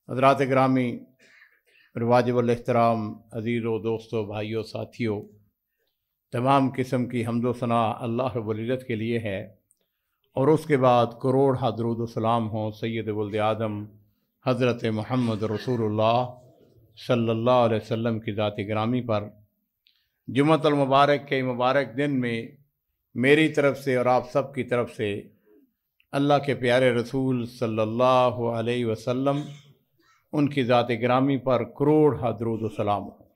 हज़रात ग्रामी, वाजिबुल एहतराम अज़ीज़ो दोस्तों भाइयों साथियों, तमाम किस्म की हम्दो सना अल्लाह रब्बुल इज़्ज़त के लिए है और उसके बाद करोड़ दरूद व सलाम हो सैयद वल्द आदम हज़रत मुहम्मद रसूलुल्लाह सल्लल्लाहु अलैहि वसल्लम की ज़ात ग्रामी पर। जुम्मतुल मुबारक के मुबारक दिन में मेरी तरफ़ से और आप सब की तरफ़ से अल्लाह के प्यारे रसूल सल्लल्लाहु अलैहि वसल्लम उनकी ज़ात ग्रामी पर करोड़ दरूद व सलाम हो।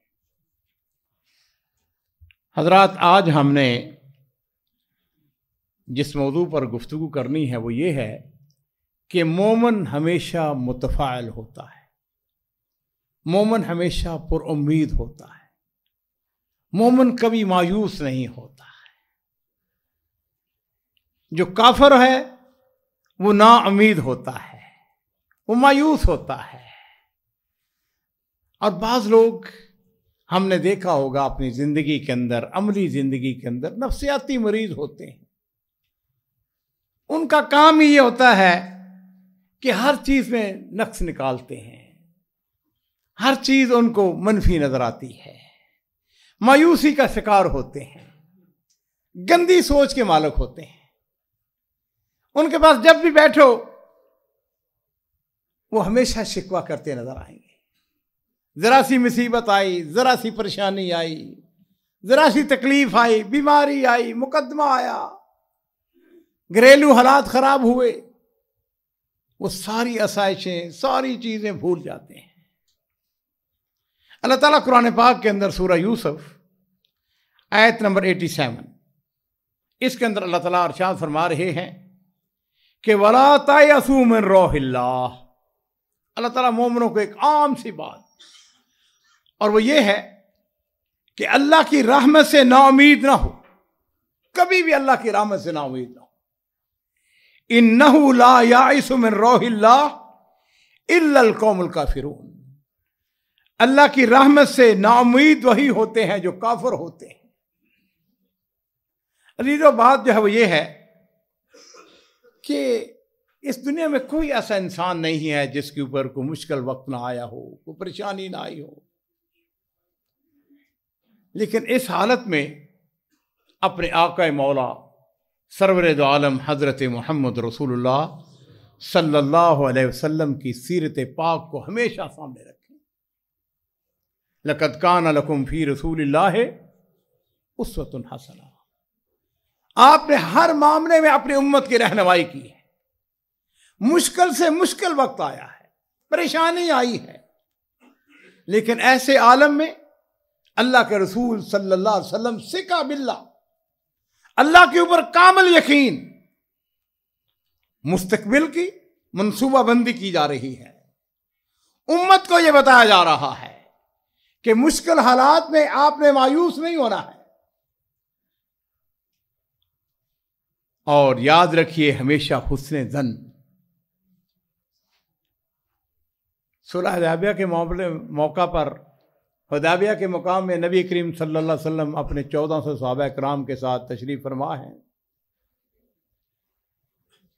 हज़रात, आज हमने जिस मौजू पर गुफ्तगू करनी है वो ये है कि मोमिन हमेशा मुतफ़ाइल होता है, मोमिन हमेशा पुरउम्मीद होता है, मोमिन कभी मायूस नहीं होता है। जो काफिर है वो नाउम्मीद होता है, वो मायूस होता है। और बाज़ लोग हमने देखा होगा अपनी ज़िंदगी के अंदर, अमली ज़िंदगी के अंदर नफ्सियाती मरीज़ होते हैं। उनका काम ही ये होता है कि हर चीज़ में नक्स निकालते हैं, हर चीज़ उनको मनफी नज़र आती है, मायूसी का शिकार होते हैं, गंदी सोच के मालिक होते हैं। उनके पास जब भी बैठो वो हमेशा शिकवा करते नजर आएंगे। ज़रा सी मुसीबत आई, ज़रा सी परेशानी आई, ज़रा सी तकलीफ आई, बीमारी आई, मुकदमा आया, घरेलू हालात ख़राब हुए, वो सारी आसाइशें, सारी चीज़ें भूल जाते हैं। अल्लाह ताला कुरान पाक के अंदर सूरह यूसुफ आयत नंबर 87 इसके अंदर अल्लाह ताला इरशाद फरमा रहे हैं कि वला तयसू मिन रौहिल्लाह। अल्लाह ताला मोमिनों को एक आम सी बात, और वो ये है कि अल्लाह की रहमत से नाउम्मीद ना हो, कभी भी अल्लाह की रहमत से नाउम्मीद ना हो। इन्नहु ला याइसु मिन रौहिल्लाह इल्लल कौमुल काफिरून। अल्लाह की रहमत से नाउम्मीद वही होते हैं जो काफिर होते हैं। अजीजों, बात जो है वो ये है कि इस दुनिया में कोई ऐसा इंसान नहीं है जिसके ऊपर कोई मुश्किल वक्त ना आया हो, कोई परेशानी ना आई हो। लेकिन इस हालत में अपने आका मौला सरवरे दो आलम हज़रत मुहम्मद रसूलुल्लाह सल्लल्लाहु अलैहि वसल्लम की सीरत पाक को हमेशा सामने रखें। लक़द कान लकुम फ़ी रसूलिल्लाहि उस्वतुन हसना। आपने हर मामले में अपनी उम्मत की रहनुमाई की है। मुश्किल से मुश्किल वक्त आया है, परेशानी आई है, लेकिन ऐसे आलम में अल्लाह के रसूल सल्लल्लाहु अलैहि वसल्लम सिका बिल्लाह, अल्लाह के ऊपर कामिल यकीन, मुस्तकबिल की मंसूबाबंदी की जा रही है। उम्मत को यह बताया जा रहा है कि मुश्किल हालात में आपने मायूस नहीं होना है, और याद रखिए हमेशा हुस्ने ज़न। सुलह हुदैबिया के मौका पर, हुदैबिया के मुकाम में नबी करीम सल्लल्लाहु अलैहि वसल्लम अपने 1400 सहाबा किराम के साथ तशरीफ़ फरमा हैं।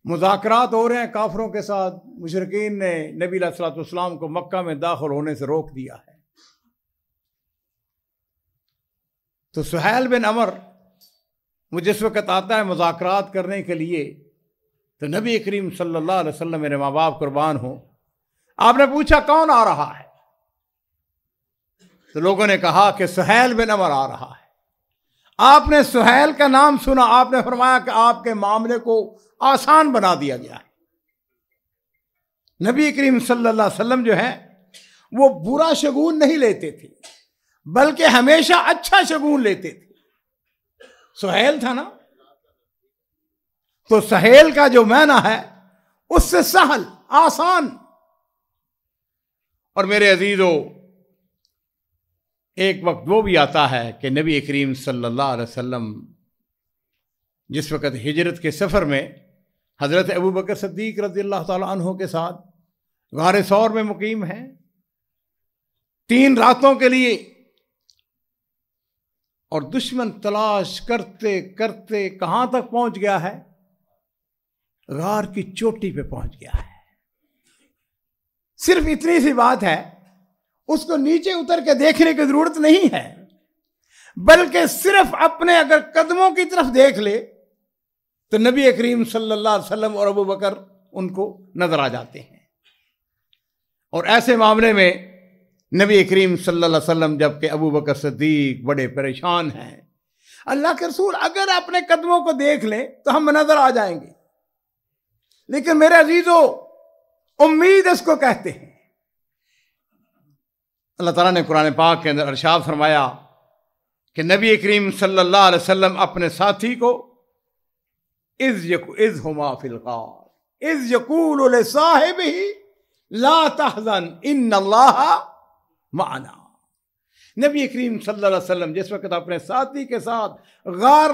मुज़ाकरात हो रहे हैं काफिरों के साथ। मुशरिकीन ने नबी अलैहिस्सलातु वस्सलाम को मक्का में दाखिल होने से रोक दिया है। तो सुहैल बिन अमर वो जिस वक़्त आता है मुज़ाकरात करने के लिए, तो नबी करीम सल्लल्लाहु अलैहि वसल्लम, मेरे माँ बाप कुर्बान हो, आपने पूछा कौन आ रहा है? तो लोगों ने कहा कि सुहैल बिन अमर आ रहा है। आपने सुहैल का नाम सुना, आपने फरमाया कि आपके मामले को आसान बना दिया गया है। नबी करीम सल्लल्लाहु अलैहि वसल्लम जो है वो बुरा शगुन नहीं लेते थे, बल्कि हमेशा अच्छा शगुन लेते थे। सुहैल था ना, तो सहेल का जो माना है उससे सहल, आसान। और मेरे अजीजों, एक वक्त वो भी आता है कि नबी करीम सल्लल्लाहु अलैहि वसल्लम जिस वक़्त हिजरत के सफ़र में हज़रत अबू बकर सिद्दीक़ रज़ियल्लाहु ताला अन्हु के साथ गारे सौर में मुकीम हैं 3 रातों के लिए, और दुश्मन तलाश करते करते कहां तक पहुंच गया है? गार की चोटी पे पहुंच गया है। सिर्फ इतनी सी बात है, उसको नीचे उतर के देखने की जरूरत नहीं है, बल्कि सिर्फ अपने अगर कदमों की तरफ देख ले तो नबी करीम सल्लल्लाहु अलैहि वसल्लम और अबू बकर उनको नजर आ जाते हैं। और ऐसे मामले में नबी करीम सल्लल्लाहु अलैहि वसल्लम, जबकि अबू बकर सिद्दीक बड़े परेशान हैं, अल्लाह के रसूल अगर अपने कदमों को देख लें तो हम नजर आ जाएंगे। लेकिन मेरे अजीजों, उम्मीद इसको कहते हैं। अल्लाह ताला ने कुरान पाक के अंदर इरशाद फरमाया कि नबी करीम सल्लल्लाहु अलैहि वसल्लम अपने साथी को इज़ हुमा फिल गार इज़ यक़ूलु लिसाहिबिही ला तहज़न इन्नल्लाह माना। नबी करीम सल्लल्लाहु अलैहि वसल्लम जिस वक्त अपने साथी के साथ गार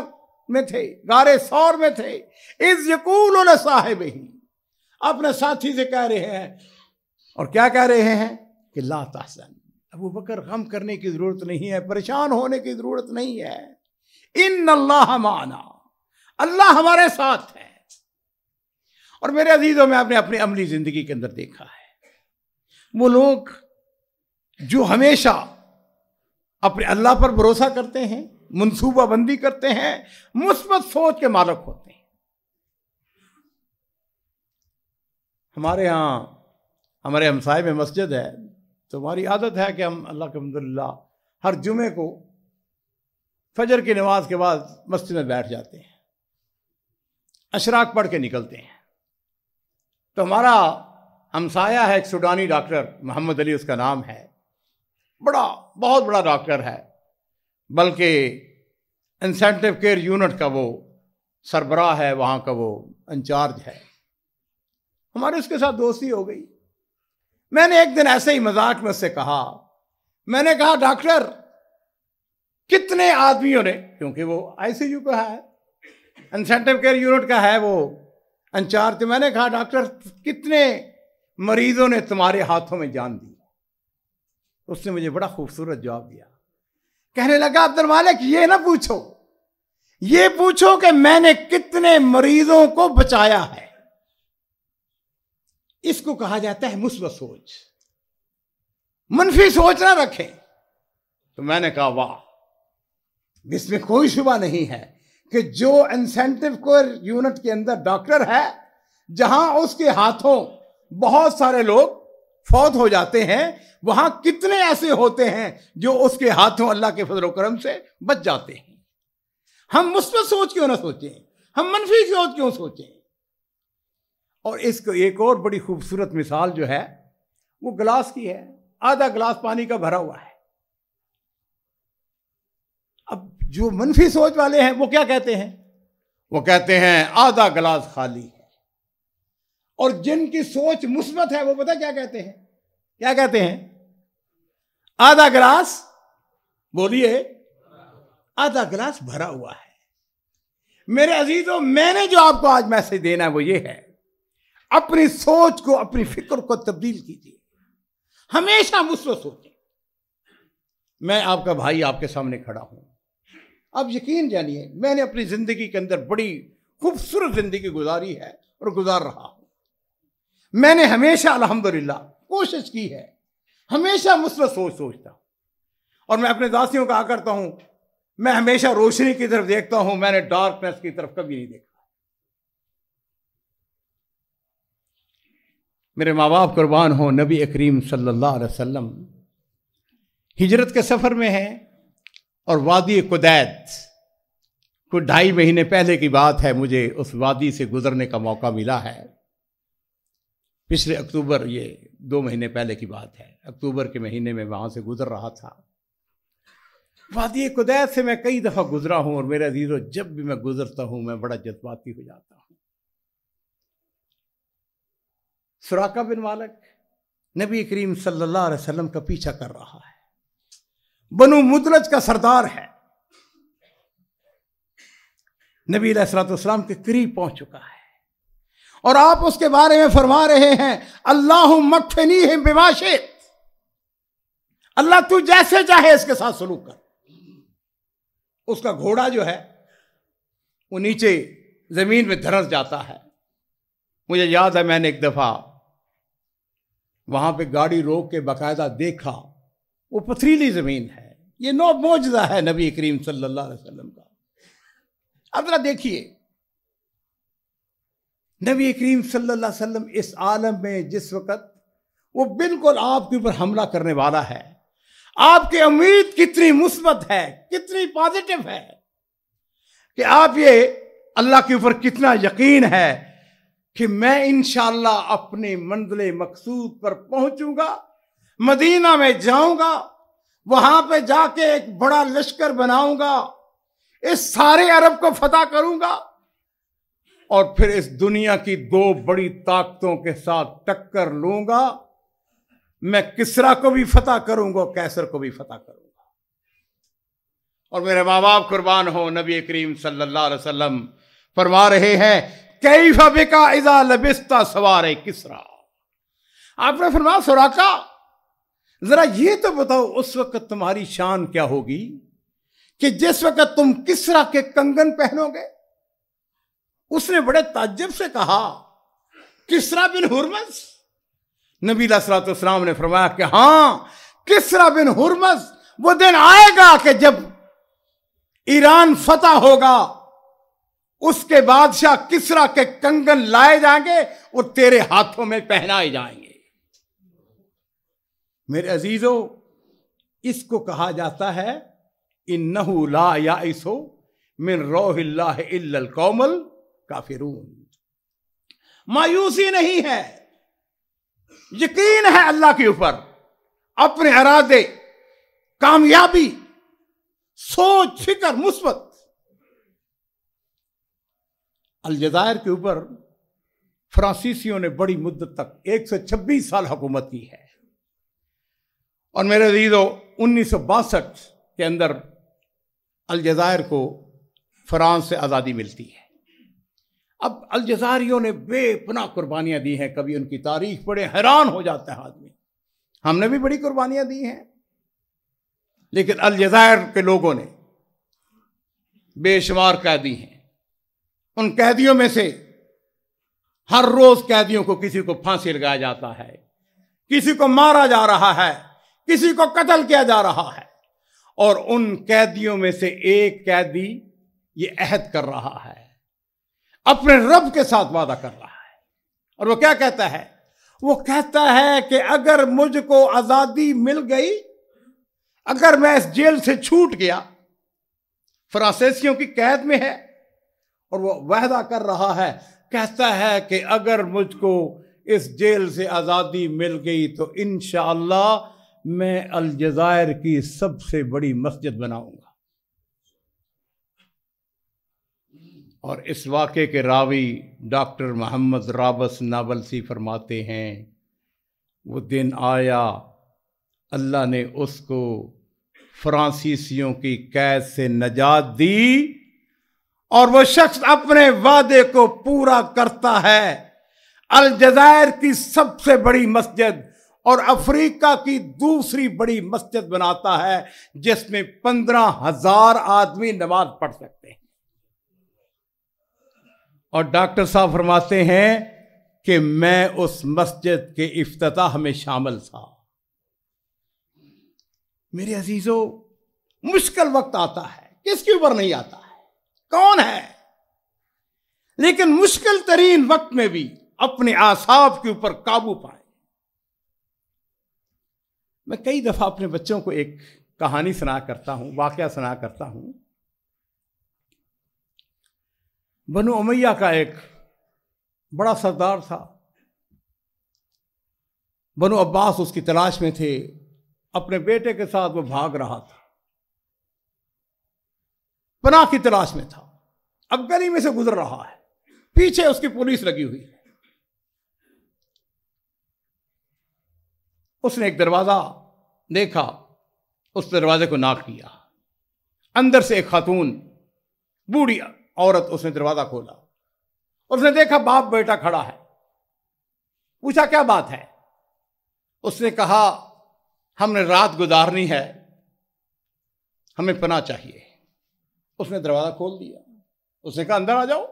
में थे, गारे सौर में थे, इज़ यक़ूलु लिसाहिबिही, अपने साथी से कह रहे हैं, और क्या कह रहे हैं कि ला तहज़न, अबू बकर गम करने की जरूरत नहीं है, परेशान होने की जरूरत नहीं है, इन्नल्लाह माना, अल्लाह हमारे साथ है। और मेरे अजीजों में आपने अपनी अमली जिंदगी के अंदर देखा है, वो लोग जो हमेशा अपने अल्लाह पर भरोसा करते हैं, मनसूबा बंदी करते हैं, मुस्बत सोच के मालिक होते हैं। हमारे यहाँ हमारे हमसाए में मस्जिद है, तो हमारी आदत है कि हम अल्लाह के अल्हम्दुलिल्लाह हर जुमे को फजर की नमाज के बाद मस्जिद में बैठ जाते हैं, अशराक पढ़ के निकलते हैं। तो हमारा हमसाया है एक सूडानी डॉक्टर, मोहम्मद अली उसका नाम है, बहुत बड़ा डॉक्टर है, बल्कि इंसेंटिव केयर यूनिट का वो सरबराह है, वहाँ का वो इंचार्ज है। हमारे उसके साथ दोस्ती हो गई। मैंने एक दिन ऐसे ही मजाक में उससे कहा, मैंने कहा डॉक्टर कितने आदमियों ने, क्योंकि वो आईसीयू का है, इंसेंटिव केयर यूनिट का है वो इंचार्ज, तो मैंने कहा डॉक्टर कितने मरीजों ने तुम्हारे हाथों में जान दी। उसने मुझे बड़ा खूबसूरत जवाब दिया, कहने लगा अब्दुल मालिक ये ना पूछो, ये पूछो कि मैंने कितने मरीजों को बचाया है। इसको कहा जाता है मुस्बत सोच, मनफी सोच ना रखें। तो मैंने कहा वाह, इसमें कोई शुबा नहीं है कि जो इंसेंटिव केयर यूनिट के अंदर डॉक्टर है, जहां उसके हाथों बहुत सारे लोग फौत हो जाते हैं, वहां कितने ऐसे होते हैं जो उसके हाथों अल्लाह के फजल करम से बच जाते हैं। हम मुस्बत सोच क्यों ना सोचें, हम मनफी सोच क्यों सोचें। और इसको एक और बड़ी खूबसूरत मिसाल जो है वो गिलास की है। आधा गिलास पानी का भरा हुआ है। अब जो मनफी सोच वाले हैं वो क्या कहते हैं, वो कहते हैं आधा गिलास खाली है। और जिनकी सोच मुस्बत है वो पता क्या कहते हैं, क्या कहते हैं, आधा गिलास, बोलिए, आधा गिलास भरा हुआ है। मेरे अजीजों, मैंने जो आपको आज मैसेज देना है वो ये है, अपनी सोच को, अपनी फिक्र को तब्दील कीजिए, हमेशा मुस्बत सोचें। मैं आपका भाई आपके सामने खड़ा हूं, अब यकीन जानिए मैंने अपनी जिंदगी के अंदर बड़ी खूबसूरत जिंदगी गुजारी है और गुजार रहा हूं। मैंने हमेशा अल्हम्दुलिल्लाह कोशिश की है, हमेशा मुस्बत सोचता हूं। और मैं अपने दासियों का करता हूं, मैं हमेशा रोशनी की तरफ देखता हूं, मैंने डार्कनेस की तरफ कभी नहीं देखा। मेरे माँ बाप कुर्बान हो, नबी करीम सल्लल्लाहु अलैहि वसल्लम हिजरत के सफर में हैं और वादी कुदैत को 2.5 महीने पहले की बात है, मुझे उस वादी से गुजरने का मौका मिला है। पिछले अक्टूबर, ये 2 महीने पहले की बात है, अक्टूबर के महीने में वहां से गुजर रहा था। वादी कुदैत से मैं कई दफा गुजरा हूं और मेरे अजीजों, जब भी मैं गुजरता हूं मैं बड़ा जज्बाती हो जाता हूं। सुराका बिन मालिक नबी करीम सल्लल्लाहु अलैहि वसल्लम का पीछा कर रहा है, बनु मुदलज का सरदार है, नबी अलैहिस्सलाम के करीब पहुंच चुका है और आप उसके बारे में फरमा रहे हैं, अल्लाहुम्मा मक्फिनीहिम बिमा शित, अल्लाह तू जैसे चाहे इसके साथ सलूक कर। उसका घोड़ा जो है वो नीचे जमीन में धरस जाता है। मुझे याद है मैंने एक दफा وہاں پہ گاڑی روک کے باقاعدہ دیکھا، وہ پتھریلی زمین ہے۔ یہ نو معجزہ ہے نبی کریم صلی اللہ علیہ وسلم کا۔ اب ذرا دیکھیے، نبی کریم صلی اللہ علیہ وسلم اس عالم میں جس وقت وہ بالکل آپ کے اوپر حملہ کرنے والا ہے، آپ کی امید کتنی مثبت ہے، کتنی پازیٹو ہے کہ آپ یہ اللہ کے اوپر کتنا یقین ہے کہ میں انشاءاللہ اپنی منزل مقصود پر پہنچوں گا، مدینہ میں جاؤں گا، وہاں پہ جا کے ایک بڑا لشکر بناؤں گا، اس سارے عرب کو فتح کروں گا، اور پھر اس دنیا کی دو بڑی طاقتوں کے ساتھ ٹکر لوں گا، میں کسرا کو بھی فتح کروں گا، کیسر کو بھی فتح کروں گا۔ اور میرے ماں باپ قربان ہو، نبی کریم صلی اللہ علیہ وسلم فرما رہے ہیں کیف بکا اذا لبست سوار کسرا۔ آپ نے فرمایا سراقہ ذرا یہ تو بتاؤ اس وقت تمہاری شان کیا ہوگی کہ جس وقت تم کسرا کے کنگن پہنو گے۔ اس نے بڑے تعجب سے کہا کسرا بن ہرمز؟ نبی علیہ الصلوۃ والسلام نے فرمایا کہ ہاں، کسرا بن ہرمز وہ دن آئے گا کہ جب ایران فتح ہوگا، اس کے بادشاہ کسرا کے کنگن لائے جائیں گے اور تیرے ہاتھوں میں پہنائے جائیں گے۔ میرے عزیزو، اس کو کہا جاتا ہے انہو لا یائس من روح اللہ الا القوم الکافرون۔ مایوسی نہیں ہے، یقین ہے اللہ کے اوپر، اپنے ارادے، کامیابی، سوچ فکر مثبت۔ الجزائر کے اوپر فرانسیسیوں نے بڑی مدت تک 126 سال حکومت کی ہے، اور میرے عزیزو 1962 کے اندر الجزائر کو فرانس سے آزادی ملتی ہے۔ اب الجزائریوں نے بے پناہ قربانیاں دی ہیں، کبھی ان کی تاریخ پڑھے حیران ہو جاتا ہے آدمی۔ ہم نے بھی بڑی قربانیاں دی ہیں، لیکن الجزائر کے لوگوں نے بے شمار قیدی ہیں۔ ان قیدیوں میں سے ہر روز قیدیوں کو کسی کو پھانسی لگایا جاتا ہے، کسی کو مارا جا رہا ہے، کسی کو قتل کیا جا رہا ہے، اور ان قیدیوں میں سے ایک قیدی یہ عہد کر رہا ہے، اپنے رب کے ساتھ وعدہ کر رہا ہے، اور وہ کیا کہتا ہے؟ وہ کہتا ہے کہ اگر مجھ کو آزادی مل گئی، اگر میں اس جیل سے چھوٹ گیا، فرانسیسیوں کی قید میں ہے، اور وہ وعدہ کر رہا ہے، کہتا ہے کہ اگر مجھ کو اس جیل سے آزادی مل گئی تو انشاءاللہ میں الجزائر کی سب سے بڑی مسجد بناؤں گا۔ اور اس واقعے کے راوی ڈاکٹر محمد رابس نابلسی فرماتے ہیں وہ دن آیا، اللہ نے اس کو فرانسیسیوں کی قید سے نجات دی، اور وہ شخص اپنے وعدے کو پورا کرتا ہے، الجزائر کی سب سے بڑی مسجد اور افریقہ کی دوسری بڑی مسجد بناتا ہے، جس میں 15,000 آدمی نماز پڑھ سکتے ہیں۔ اور ڈاکٹر صاحب فرماتے ہیں کہ میں اس مسجد کے افتتاح میں شامل تھا۔ میرے عزیزو، مشکل وقت آتا ہے، کس کے اوپر نہیں آتا ہے؟ کون ہے؟ لیکن مشکل ترین وقت میں بھی اپنے اعصاب کے اوپر قابو پائیں۔ میں کئی دفعہ اپنے بچوں کو ایک کہانی سنا کرتا ہوں، واقعہ سنا کرتا ہوں۔ بنو امیہ کا ایک بڑا سردار تھا، بنو عباس اس کی تلاش میں تھے، اپنے بیٹے کے ساتھ وہ بھاگ رہا تھا، پناہ کی تلاش میں تھا، اب گلی میں سے گزر رہا ہے، پیچھے اس کی پولیس لگی ہوئی ہے۔ اس نے ایک دروازہ دیکھا، اس دروازے کو ناک کیا، اندر سے ایک خاتون بوڑھی عورت، اس نے دروازہ کھولا، اس نے دیکھا باپ بیٹا کھڑا ہے، پوچھا کیا بات ہے؟ اس نے کہا ہم نے رات گزارنی ہے، ہمیں پناہ چاہیے۔ اس نے دروازہ کھول دیا، اس نے کہا اندر آ جاؤ،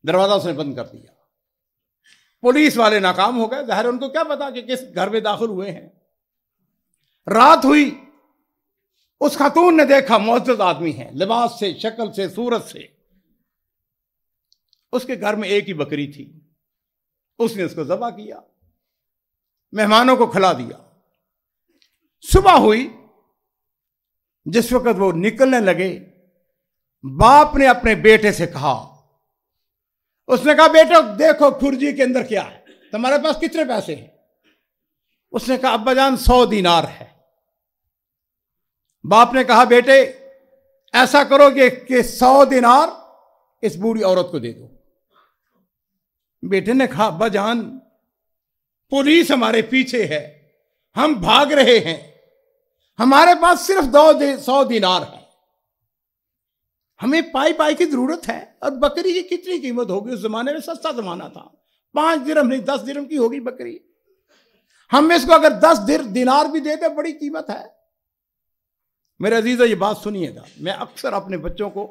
دروازہ اس نے بند کر دیا۔ पुलिस वाले नाकाम हो गए, ज़ाहिर उनको क्या पता कि किस घर में दाखिल हुए हैं। रात हुई, उस खातून ने देखा मुअज़्ज़ज़ आदमी है, लिबास से, शक्ल से, सूरत से। उसके घर में एक ही बकरी थी, उसने उसको ज़बह किया, मेहमानों को खिला दिया। सुबह हुई, जिस वक्त वो निकलने लगे, बाप ने अपने बेटे से कहा, उसने कहा बेटा देखो खुरजी के अंदर क्या है, तुम्हारे पास कितने पैसे हैं? उसने कहा अब्बा जान 100 दीनार है। बाप ने कहा बेटे ऐसा करो कि 100 दीनार इस बूढ़ी औरत को दे दो। बेटे ने कहा अब्बा जान पुलिस हमारे पीछे है, हम भाग रहे हैं, हमारे पास सिर्फ 100 दीनार है, हमें पाई पाई की जरूरत है। और बकरी की कितनी कीमत होगी? उस जमाने में सस्ता जमाना था, 5 दिरहम नहीं 10 दिरहम की होगी बकरी। हम इसको अगर 10 दीनार भी देते बड़ी कीमत है। मेरे अजीजों ये बात सुनिएगा, मैं अक्सर अपने बच्चों को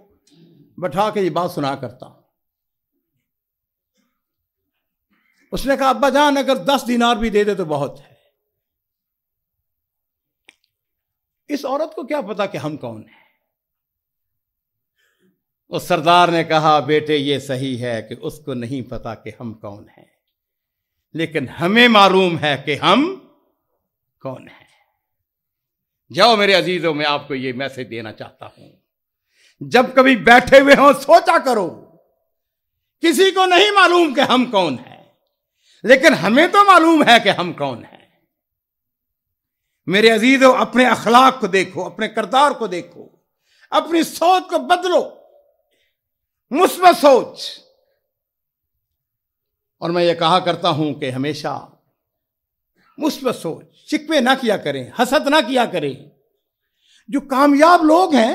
बैठा के ये बात सुना करता हूं। उसने कहा अब्बा जान अगर 10 दीनार भी दे दे तो बहुत है। इस औरत को क्या पता कि हम कौन हैं। उस सरदार ने कहा बेटे ये सही है कि उसको नहीं पता कि हम कौन हैं, लेकिन हमें मालूम है कि हम कौन हैं। जाओ मेरे अजीजों, मैं आपको ये मैसेज देना चाहता हूं, जब कभी बैठे हुए हो सोचा करो, किसी को नहीं मालूम कि हम कौन हैं, लेकिन हमें तो मालूम है कि हम कौन हैं। मेरे अजीजों अपने अखलाक को देखो, अपने किरदार को देखो, अपनी सोच को बदलो, मुस्बत सोच। और मैं ये कहा करता हूं कि हमेशा मुस्बत सोच, शिकवे ना किया करें, हसद ना किया करें। जो कामयाब लोग हैं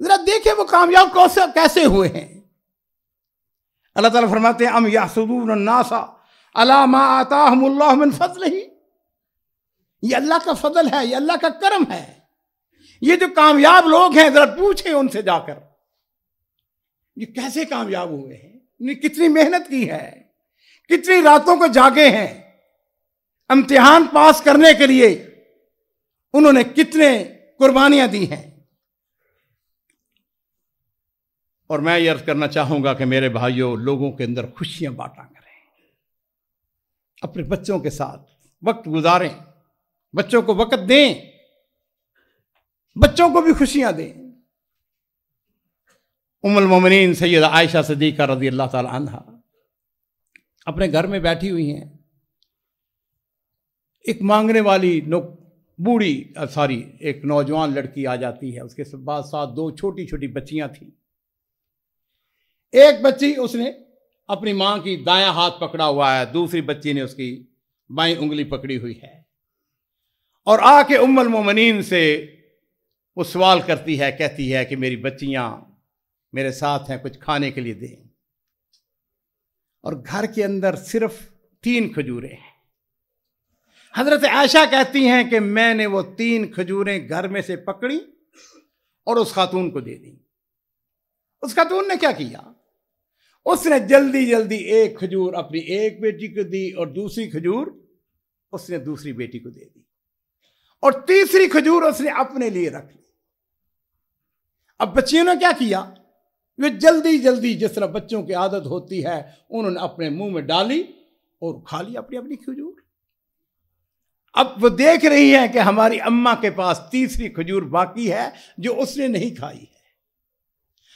जरा देखें वो कामयाब कैसे हुए हैं। अल्लाह ताला फरमाते हैं अम यहसुदून नासा अला मा आताहुमुल्लाह मिन फज़लिही, ये अल्लाह का फजल है, ये अल्लाह का करम है। ये जो कामयाब लोग हैं जरा पूछें उनसे जाकर ये कैसे कामयाब हुए हैं, इन्होंने कितनी मेहनत की है, कितनी रातों को जागे हैं, इम्तिहान पास करने के लिए उन्होंने कितने कुर्बानियां दी हैं। और मैं ये अर्ज करना चाहूंगा कि मेरे भाइयों लोगों के अंदर खुशियां बांटा करें, अपने बच्चों के साथ वक्त गुजारें, बच्चों को वक्त दें, बच्चों को भी खुशियां दें। उम्मुल मोमिनीन सैयदा आयशा सिद्दीक़ा रज़ी अल्लाह ताला अन्हा अपने घर में बैठी हुई हैं। एक मांगने वाली एक नौजवान लड़की आ जाती है, उसके साथ 2 छोटी छोटी बच्चियां थी। एक बच्ची उसने अपनी मां की दायां हाथ पकड़ा हुआ है, दूसरी बच्ची ने उसकी बाईं उंगली पकड़ी हुई है, और आके उम्मुल मोमिनीन से वो सवाल करती है, कहती है कि मेरी बच्चियां मेरे साथ हैं, कुछ खाने के लिए दें। और घर के अंदर सिर्फ 3 खजूरें हैं। हजरत आयशा कहती हैं कि मैंने वो 3 खजूरें घर में से पकड़ी और उस खातून को दे दी। उस खातून ने क्या किया, उसने जल्दी जल्दी एक खजूर अपनी एक बेटी को दी और दूसरी खजूर उसने दूसरी बेटी को दे दी, और तीसरी खजूर उसने अपने लिए रख ली। अब बच्चियों ने क्या किया, वे जल्दी जल्दी जिस तरह बच्चों की आदत होती है उन्होंने अपने मुंह में डाली और खा ली अपनी अपनी खजूर। अब वो देख रही है कि हमारी अम्मा के पास तीसरी खजूर बाकी है जो उसने नहीं खाई है।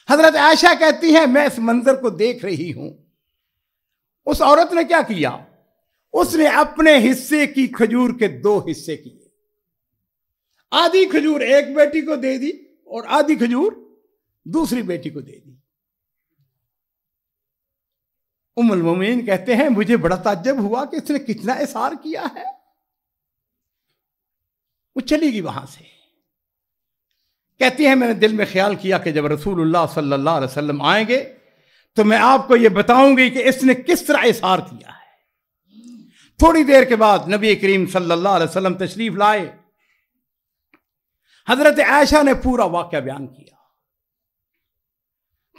हजरत आयशा कहती है मैं इस मंजर को देख रही हूं। उस औरत ने क्या किया, उसने अपने हिस्से की खजूर के 2 हिस्से किए। आधी खजूर एक बेटी को दे दी और आधी खजूर दूसरी बेटी को दे दी। उम्मुल मोमिनीन कहते हैं मुझे बड़ा ताज्जुब हुआ कि इसने कितना इसार किया है। वो चली गई वहां से। कहती है मैंने दिल में ख्याल किया कि जब रसूलुल्लाह सल्लल्लाहु अलैहि वसल्लम आएंगे तो मैं आपको यह बताऊंगी कि इसने किस तरह इसार किया है। थोड़ी देर के बाद नबी करीम सल्लल्लाहु अलैहि वसल्लम तशरीफ लाए। हजरत आयशा ने पूरा वाक़या बयान किया।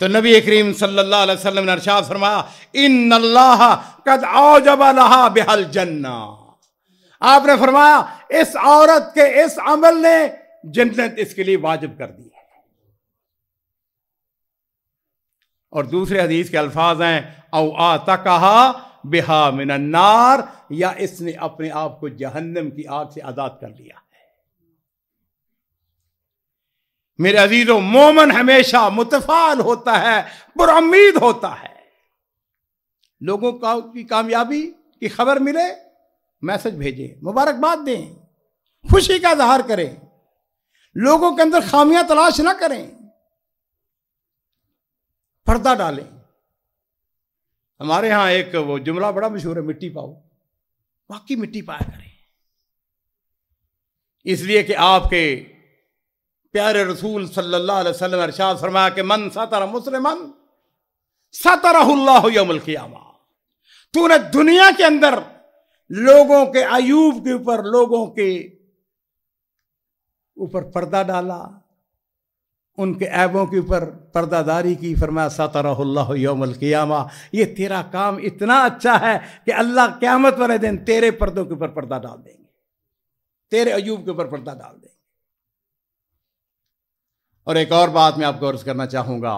تو نبی کریم صلی اللہ علیہ وسلم نے ارشاد فرمایا ان اللہ قد اوجب لها بہل جنہ. آپ نے فرمایا اس عورت کے اس عمل نے جنت اس کے لیے واجب کر دی ہے. اور دوسرے حدیث کے الفاظ ہیں او آتقہا بہا من النار، یا اس نے اپنے آپ کو جہنم کی آگ سے آزاد کر لیا ہے. میرے عزیزوں، مومن ہمیشہ متفائل ہوتا ہے، پر امید ہوتا ہے. لوگوں کی کامیابی کی خبر ملے، میسج بھیجیں، مبارکباد دیں، خوشی کا اظہار کریں، لوگوں کے اندر خامیاں تلاش نہ کریں، پردہ ڈالیں. ہمارے ہاں ایک وہ جملہ بڑا مشہور ہے، مٹی پاؤ. واقعی مٹی پایا کریں، اس لیے کہ آپ کے پیارے رسول صلی اللہ علیہ وسلم نے ارشاد فرمایا کہ من ستر مسلمن سترہ اللہ یوم القیامہ. تو نے دنیا کے اندر لوگوں کے عیوب کے اوپر، لوگوں کے اوپر پردہ ڈالا، ان کے عیبوں کے اوپر پردہ داری کی، فرمایا سترہ اللہ یوم القیامہ. یہ تیرا کام اتنا اچھا ہے کہ اللہ قیامت والے دن تیرے پردوں کے اوپر پردہ ڈال دیں گے، تیرے عیوب کے اوپر پردہ ڈال دیں گے. اور ایک اور بات میں آپ کو عرض کرنا چاہوں گا،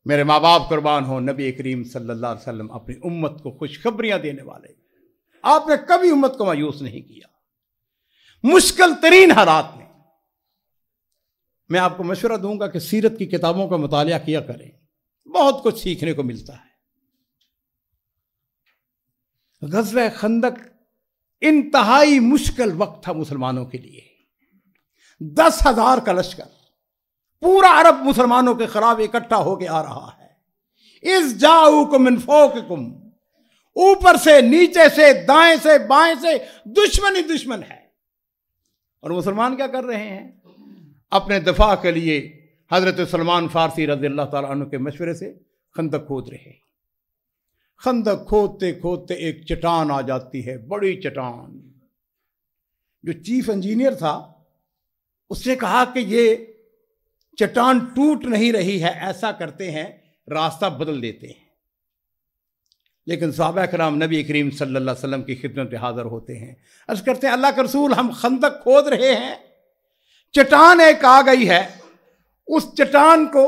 میرے ماں باپ قربان ہوں، نبی کریم صلی اللہ علیہ وسلم اپنی امت کو خوشخبریاں دینے والے. آپ نے کبھی امت کو مایوس نہیں کیا. مشکل ترین حالات میں میں آپ کو مشورہ دوں گا کہ سیرت کی کتابوں کا مطالعہ کیا کریں، بہت کچھ سیکھنے کو ملتا ہے. غزوہ خندق انتہائی مشکل وقت تھا مسلمانوں کے لیے. 10,000 کا لشکر پورا عرب مسلمانوں کے خلاف اکٹھا ہو کے آ رہا ہے. اذ جاؤکم من فوقکم، اوپر سے، نیچے سے، دائیں سے، بائیں سے دشمن ہی دشمن ہے. اور مسلمان کیا کر رہے ہیں؟ اپنے دفاع کے لیے حضرت سلمان فارسی رضی اللہ تعالیٰ عنہ کے مشورے سے خندق کھود رہے ہیں. خندق کھودتے کھودتے ایک چٹان آ جاتی ہے، بڑی چٹان. جو چیف انجینئر تھا اس نے کہا کہ یہ چٹان ٹوٹ نہیں رہی ہے، ایسا کرتے ہیں راستہ بدل دیتے ہیں. لیکن صحابہ کرام نبی کریم صلی اللہ علیہ وسلم کی خدمت میں حاضر ہوتے ہیں، عرض کرتے ہیں اللہ کے رسول ہم خندق کھود رہے ہیں، چٹان ایک آ گئی ہے، اس چٹان کو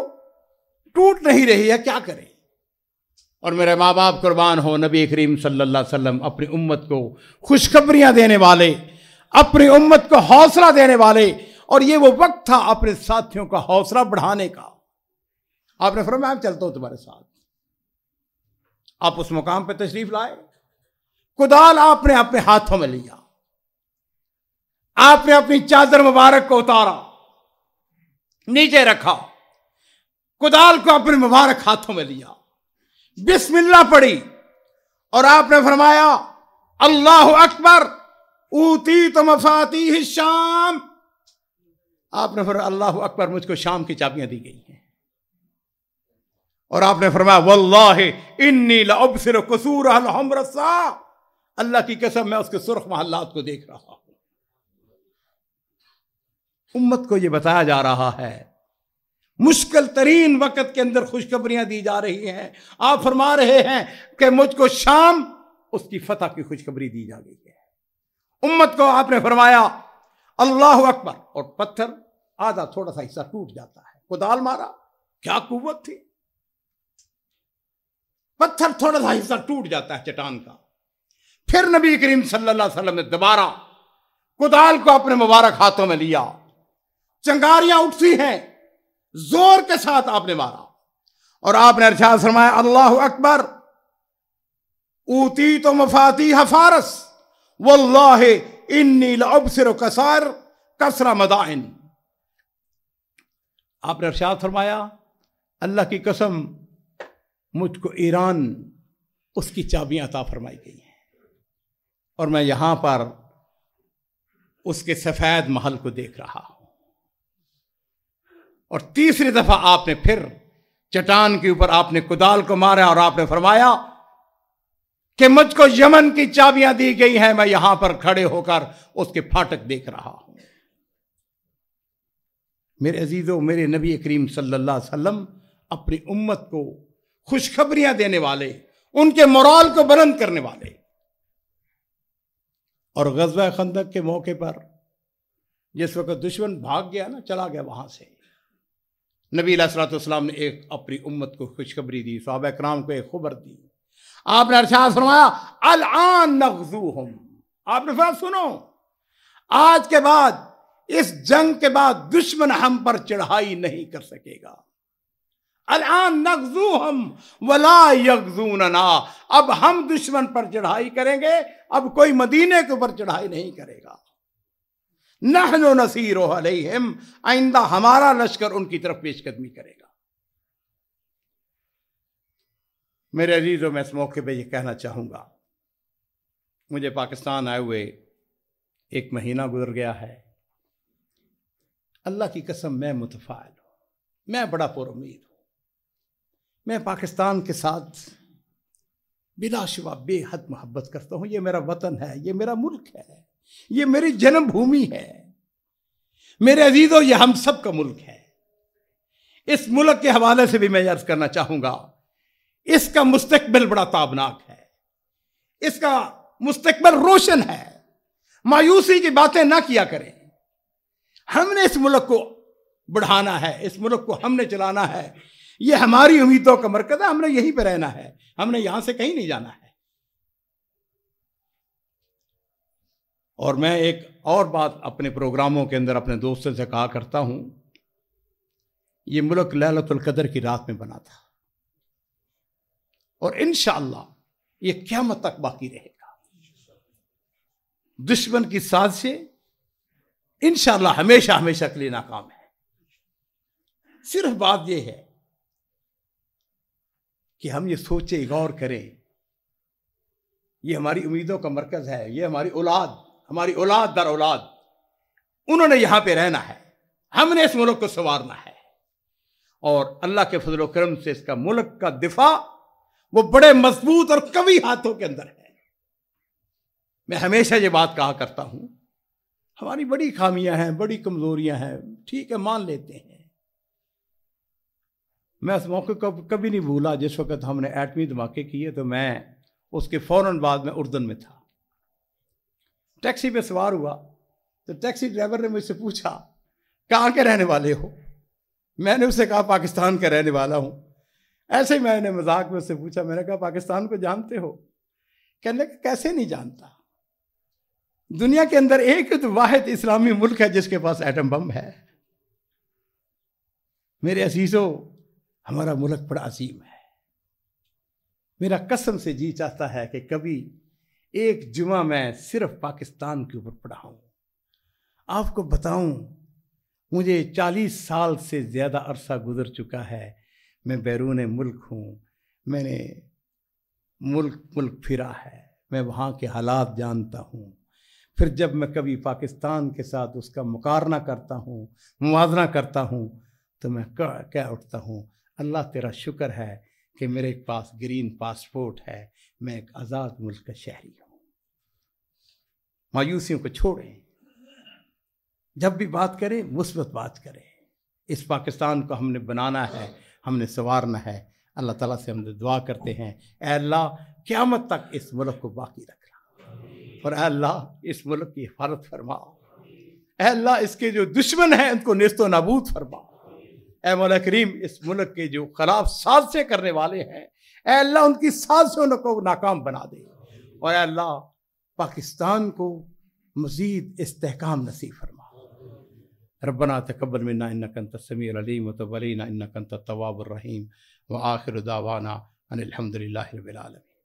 ٹوٹ نہیں رہی ہے، کیا کریں؟ اور میرے ماں باپ قربان ہو، نبی کریم صلی اللہ علیہ وسلم اپنی امت کو خوشخبریاں دینے والے، اپنی امت کو حوصلہ دینے والے. اور یہ وہ وقت تھا اپنے ساتھیوں کا حوصلہ بڑھانے کا. آپ نے فرمایا میں چلتا ہوں تمہارے ساتھ. آپ اس مقام پہ تشریف لائے، کدال آپ نے اپنے ہاتھوں میں لیا، آپ نے اپنی چادر مبارک کو اتارا، نیچے رکھا، کدال کو اپنے مبارک ہاتھوں میں لیا، بسم اللہ پڑھی، اور آپ نے فرمایا اللہ اکبر اوتیت مفاتیح الشام. آپ نے فرمایا اللہ اکبر، مجھ کو شام کی چابیاں دی گئی ہیں. اور آپ نے فرمایا واللہ انی لابصر قصورها الحمر الساء، اللہ کی قسم میں اس کے سرخ محلات کو دیکھ رہا ہوں. امت کو یہ بتایا جا رہا ہے، مشکل ترین وقت کے اندر خوشخبریاں دی جا رہی ہیں. آپ فرما رہے ہیں کہ مجھ کو شام اس کی فتح کی خوشخبری دی جا گئی ہے. امت کو آپ نے فرمایا اللہ اکبر، اور پتھر آدھا تھوڑا سا حصہ ٹوٹ جاتا ہے. کدال مارا، کیا قوت تھی، پتھر تھوڑا سا حصہ ٹوٹ جاتا ہے چٹان کا. پھر نبی کریم صلی اللہ علیہ وسلم نے دوبارہ کدال کو اپنے مبارک ہاتھوں میں لیا، چنگاریاں اٹھتی ہیں، زور کے ساتھ آپ نے مارا، اور آپ نے ارشاد فرمایا اللہ اکبر اوتیت مفاتیح فارس واللہ انی لابصر کسر مدائن. آپ نے ارشاد فرمایا اللہ کی قسم مجھ کو ایران اس کی چابیاں عطا فرمائی گئی ہیں، اور میں یہاں پر اس کے سفید محل کو دیکھ رہا ہوں. اور تیسری دفعہ آپ نے پھر چٹان کے اوپر آپ نے کدال کو مارا، اور آپ نے فرمایا کہ مجھ کو یمن کی چابیاں دی گئی ہیں، میں یہاں پر کھڑے ہو کر اس کے پھاٹک دیکھ رہا ہوں. میرے عزیزوں، میرے نبی کریم صلی اللہ علیہ وسلم اپنی امت کو خوشخبریاں دینے والے، ان کے مورال کو بلند کرنے والے۔ اور غزوہ خندق کے موقع پر جس وقت دشمن بھاگ گیا نا، چلا گیا وہاں سے، نبی علیہ الصلوۃ والسلام نے ایک اپنی امت کو خوشخبری دی، صحابہ کرام کو ایک خبر دی۔ آپ نے ارشاد فرمایا الآن نغزوہم، آپ نے فرمایا سنو، آج کے بعد، اس جنگ کے بعد دشمن ہم پر چڑھائی نہیں کر سکے گا۔ الآن نغزوہم ولا یغزوننا، اب ہم دشمن پر چڑھائی کریں گے، اب کوئی مدینے کے اوپر چڑھائی نہیں کرے گا۔ نحن نصیر علیہم، آئندہ ہمارا لشکر ان کی طرف پیش قدمی کرے گا۔ میرے عزیزوں، میں اس موقع پہ یہ کہنا چاہوں گا، مجھے پاکستان آئے ہوئے 1 مہینہ گزر گیا ہے۔ اللہ کی قسم میں متفائل ہوں، میں بڑا پر امید ہوں۔ میں پاکستان کے ساتھ بلا شبہ بے حد محبت کرتا ہوں۔ یہ میرا وطن ہے، یہ میرا ملک ہے، یہ میری جنم بھومی ہے۔ میرے عزیزوں، یہ ہم سب کا ملک ہے۔ اس ملک کے حوالے سے بھی میں عرض کرنا چاہوں گا، اس کا مستقبل بڑا تابناک ہے، اس کا مستقبل روشن ہے۔ مایوسی کی باتیں نہ کیا کریں۔ ہم نے اس ملک کو بڑھانا ہے، اس ملک کو ہم نے چلانا ہے۔ یہ ہماری امیدوں کا مرکز ہے، ہم نے یہیں پہ رہنا ہے، ہم نے یہاں سے کہیں نہیں جانا ہے۔ اور میں ایک اور بات اپنے پروگراموں کے اندر اپنے دوستوں سے کہا کرتا ہوں، یہ ملک لیلۃ القدر کی رات میں بنا تھا، اور انشاءاللہ یہ قیامت تک باقی رہے گا۔ دشمن کی سازشیں انشاءاللہ ہمیشہ ہمیشہ کے لیے ناکام ہے۔ صرف بات یہ ہے کہ ہم یہ سوچیں، غور کریں، یہ ہماری امیدوں کا مرکز ہے، یہ ہماری اولاد در اولاد، انہوں نے یہاں پہ رہنا ہے، ہم نے اس ملک کو سنوارنا ہے، اور اللہ کے فضل و کرم سے اس کا ملک کا دفاع وہ بڑے مضبوط اور قوی ہاتھوں کے اندر ہے۔ میں ہمیشہ یہ بات کہا کرتا ہوں، ہماری بڑی خامیاں ہیں، بڑی کمزوریاں ہیں، ٹھیک ہے، مان لیتے ہیں۔ میں اس موقع کو کبھی نہیں بھولا جس وقت ہم نے ایٹمی دھماکے کیے، تو میں اس کے فوراً بعد میں اردن میں تھا، ٹیکسی پہ سوار ہوا تو ٹیکسی ڈرائیور نے مجھ سے پوچھا کہاں کے رہنے والے ہو؟ میں نے اس سے کہا پاکستان کا رہنے والا ہوں۔ ایسے ہی میں نے مذاق میں اس سے پوچھا، میں نے کہا پاکستان کو جانتے ہو؟ کہنے لگا کیسے نہیں جانتا، دنیا کے اندر ایک تو واحد اسلامی ملک ہے جس کے پاس ایٹم بم ہے۔ میرے عزیزوں، ہمارا ملک بڑا عظیم ہے۔ میرا قسم سے جی چاہتا ہے کہ کبھی ایک جمعہ میں صرف پاکستان کے اوپر پڑھاؤں، آپ کو بتاؤں، مجھے 40 سال سے زیادہ عرصہ گزر چکا ہے، میں بیرون ملک ہوں، میں نے ملک پھرا ہے، میں وہاں کے حالات جانتا ہوں۔ پھر جب میں کبھی پاکستان کے ساتھ اس کا مقارنہ کرتا ہوں، موازنہ کرتا ہوں، تو میں کہہ اٹھتا ہوں اللہ تیرا شکر ہے کہ میرے پاس گرین پاسپورٹ ہے، میں ایک آزاد ملک کا شہری ہوں۔ مایوسیوں کو چھوڑیں، جب بھی بات کریں مثبت بات کریں۔ اس پاکستان کو ہم نے بنانا ہے، ہم نے سنوارنا ہے۔ اللہ تعالیٰ سے ہم دعا کرتے ہیں، اے اللہ قیامت تک اس ملک کو باقی رکھنا، اور اے اللہ اس ملک کی حفاظت فرما، اے اللہ اس کے جو دشمن ہیں ان کو نیست و نابود فرما، اے مولا کریم اس ملک کے جو خلاف سازشیں کرنے والے ہیں، اے اللہ ان کی سازشوں کو ناکام بنا دے، اور اے اللہ پاکستان کو مزید استحکام نصیب فرما۔ ربنا تقبل منا انک انت السمیع العلیم وتب علینا انک انت التواب الرحیم، وآخر دعوانا ان الحمد للہ رب العالمین۔